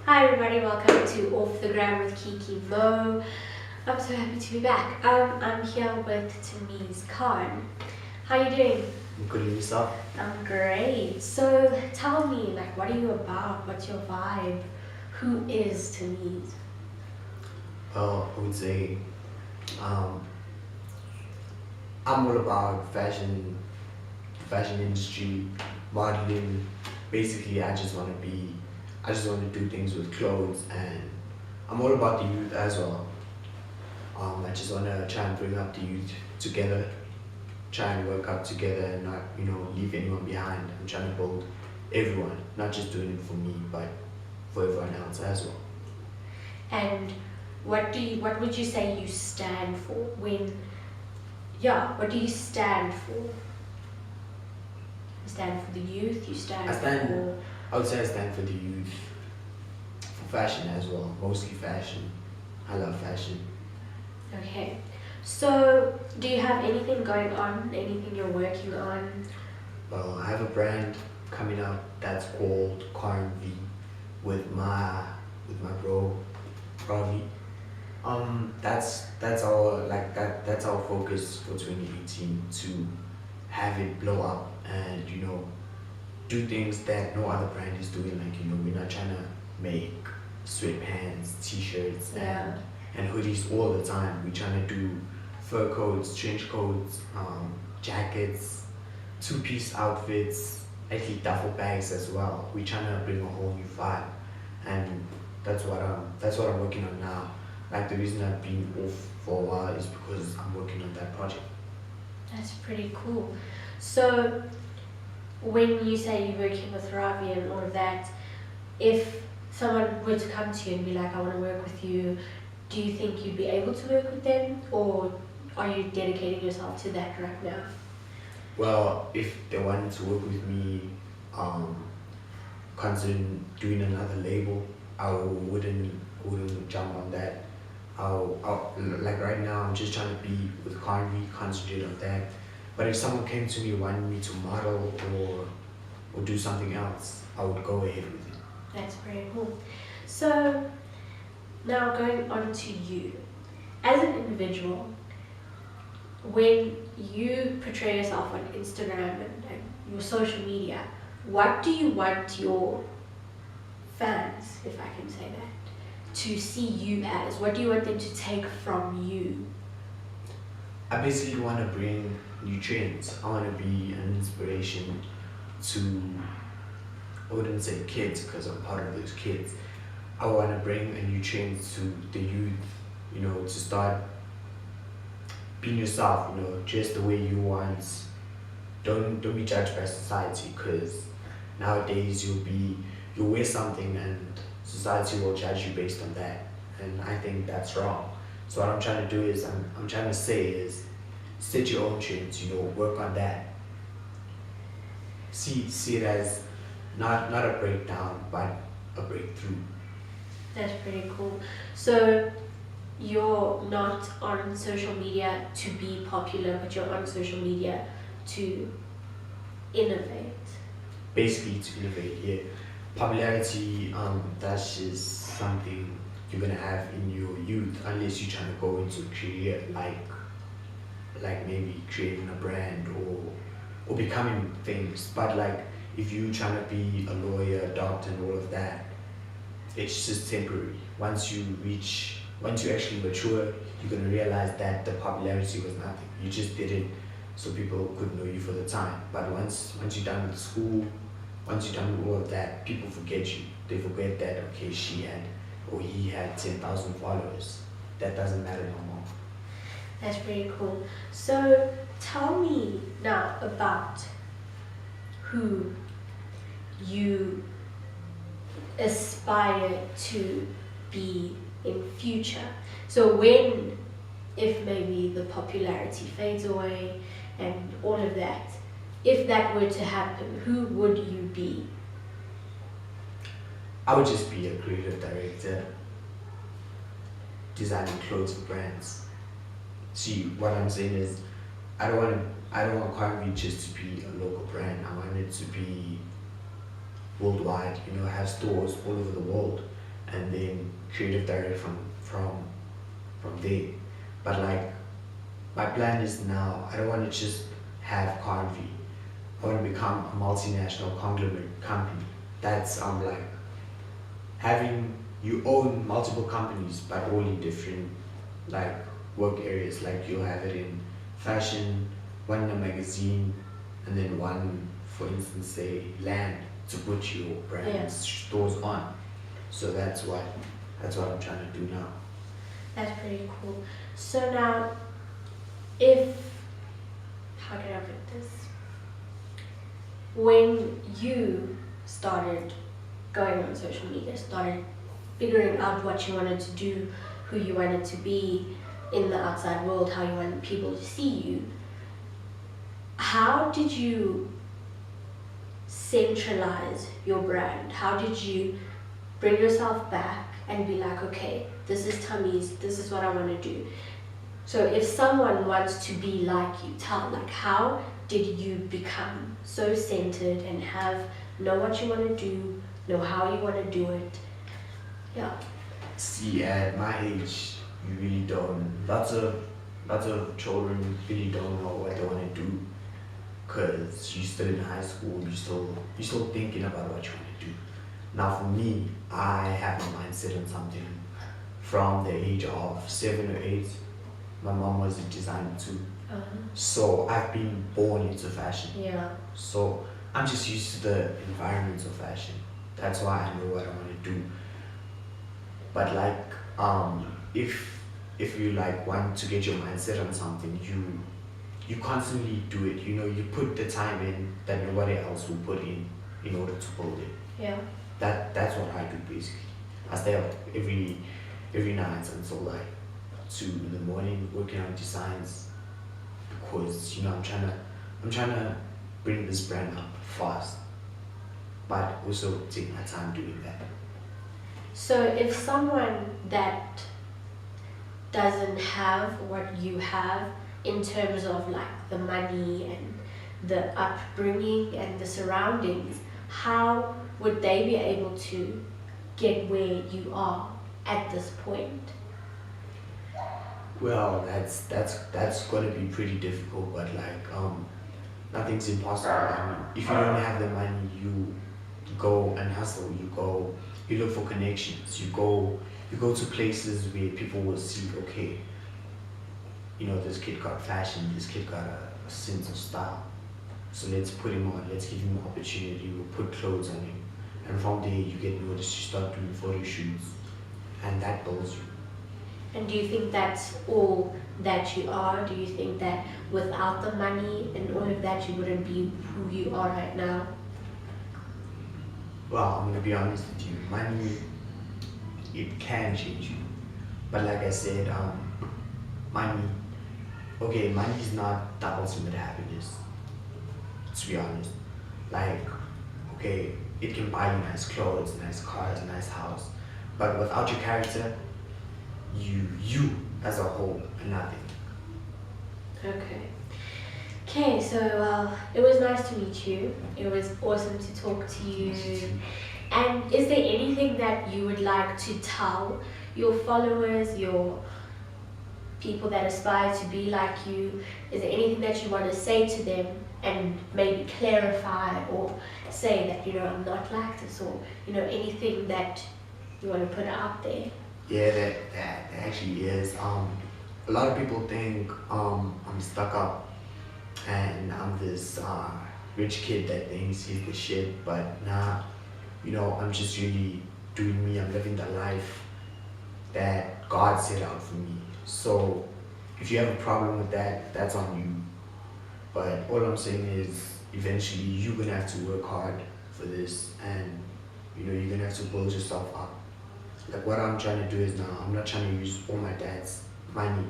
Hi everybody, welcome to Off the Gram with Kiki Mo. I'm so happy to be back. I'm here with Tameez Khan. How you doing? I'm good at yourself. I'm great. So tell me, what are you about? What's your vibe? Who is Tameez? Well, I would say um, I'm all about fashion industry, modeling. Basically, I just want to do things with clothes, and I'm all about the youth as well. I just want to try and bring up the youth together, try and work up together, and not leave anyone behind. I'm trying to build everyone, not just doing it for me, but for everyone else as well. And what would you say you stand for what do you stand for? You stand for the youth, I would say I stand for the youth, for fashion as well, mostly fashion. I love fashion. Okay. So do you have anything going on? Anything you're working on? Well, I have a brand coming out that's called V with my bro, Ravi. That's our that's our focus for 2018, to have it blow up and do things that no other brand is doing. We're not trying to make sweatpants, t-shirts, Yeah. and hoodies all the time. We're trying to do fur coats, trench coats, jackets, two-piece outfits, actually duffel bags as well. We're trying to bring a whole new vibe, and that's what I'm working on now. Like, the reason I've been off for a while is because I'm working on that project. That's pretty cool. So when you say you're working with Ravi and all of that, if someone were to come to you and be like, I want to work with you, do you think you'd be able to work with them, or are you dedicating yourself to that right now? Well, if they wanted to work with me, considering doing another label, I wouldn't jump on that. Like right now, I'm just trying to be with Carney, concentrate on that. But if someone came to me wanting me to model or do something else, I would go ahead with it. That's pretty cool. So now going on to you. As an individual, when you portray yourself on Instagram and your social media, what do you want your fans, if I can say that, to see you as? What do you want them to take from you? I basically want to bring new trends. I want to be an inspiration to, I wouldn't say kids because I'm part of those kids. I want to bring a new trend to the youth, to start being yourself, just the way you want. Don't be judged by society, because nowadays you'll wear something and society will judge you based on that, and I think that's wrong. So what I'm trying to do is I'm trying to say is set your own trends, work on that. See it as not a breakdown, but a breakthrough. That's pretty cool. So you're not on social media to be popular, but you're on social media to innovate. Basically, to innovate, yeah. Popularity, that's just something you're gonna have in your youth, unless you're trying to go into a career like maybe creating a brand or becoming famous. But like, if you're trying to be a lawyer, a doctor, and all of that, it's just temporary. Once you actually mature, you're gonna realize that the popularity was nothing. You just did it so people could know you for the time. But once you're done with school, once you're done with all of that, people forget you. They forget that, okay, she had or he had 10,000 followers. That doesn't matter no more. That's pretty cool. So tell me now about who you aspire to be in future. So if maybe the popularity fades away and all of that, if that were to happen, who would you be? I would just be a creative director, designing clothes for brands. See, what I'm saying is, I don't want Carvey just to be a local brand. I want it to be worldwide. Have stores all over the world. and then creative director from there. But like my plan is now I don't want to just have Convy. I want to become a multinational conglomerate company. That's like having you own multiple companies but all in different like work areas. Like you'll have it in fashion, one in a magazine, and then one, for instance, say land to put your brand Yeah. stores on. So that's what I'm trying to do now. That's pretty cool. So now, if how can I put this? When you started going on social media, started figuring out what you wanted to do, who you wanted to be in the outside world, how you wanted people to see you, how did you centralize your brand? How did you bring yourself back and be like, okay, this is Tameez, this is what I want to do? So if someone wants to be like you, how did you become so centered and know what you want to do, know how you want to do it? Yeah. See, at my age, you really don't. Lots of children really don't know what they want to do, cause you're still in high school. You still thinking about what you want to do. Now, for me, I have my mindset on something from the age of 7 or 8. My mom was a designer too, so I've been born into fashion. Yeah. So I'm just used to the environments of fashion. That's why I know what I want to do. But like, if you like want to get your mindset on something, you constantly do it. You know, you put the time in that nobody else will put in order to build it. Yeah. That's what I do basically. I stay up every night until like 2 in the morning working on designs, because you know I'm trying to bring this brand up fast, but also take my time doing that. So if someone that doesn't have what you have in terms of like the money and the upbringing and the surroundings, how would they be able to get where you are at this point? Well, that's gonna be pretty difficult, but like nothing's impossible. I mean, if you don't have the money, you go and hustle. You look for connections. You go to places where people will see, okay, you know, this kid got fashion, this kid got a sense of style. So let's put him on, let's give him opportunity, we'll put clothes on him. And from there you get noticed, you start doing photo shoots, and that builds you. And do you think that's all that you are? Do you think that without the money and all of that, you wouldn't be who you are right now? Well, I'm gonna be honest with you, money, it can change you. But like I said, money, okay, money is not the ultimate happiness, to be honest. Like, okay, it can buy you nice clothes, nice cars, nice house, but without your character, you as a whole are nothing. Okay, so it was nice to meet you. It was awesome to talk to you. And is there anything that you would like to tell your followers, your people that aspire to be like you? Is there anything that you want to say to them and maybe clarify or say that, you know, I'm not like this, or, you know, anything that you want to put out there? Yeah, that actually is. A lot of people think I'm stuck up and I'm this rich kid that thinks he's the shit, but nah, you know, I'm just really doing me. I'm living the life that God set out for me. So if you have a problem with that, that's on you. But all I'm saying is, eventually you're gonna have to work hard for this, and you know, you're gonna have to build yourself up. Like what I'm trying to do is now, I'm not trying to use all my dad's money.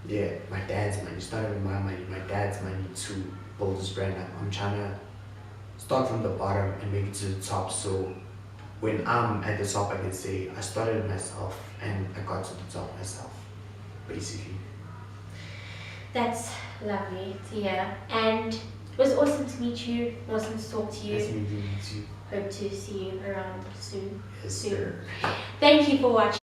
Yeah, my dad's money. It's not even my money, my dad's money to build this brand up. I'm trying to start from the bottom and make it to the top. So when I'm at the top, I can say I started myself and I got to the top myself, basically. That's lovely to hear. And it was awesome to meet you, awesome to talk to you. Nice meeting you too. hope to see you around soon. Yes, soon. sir. Thank you for watching.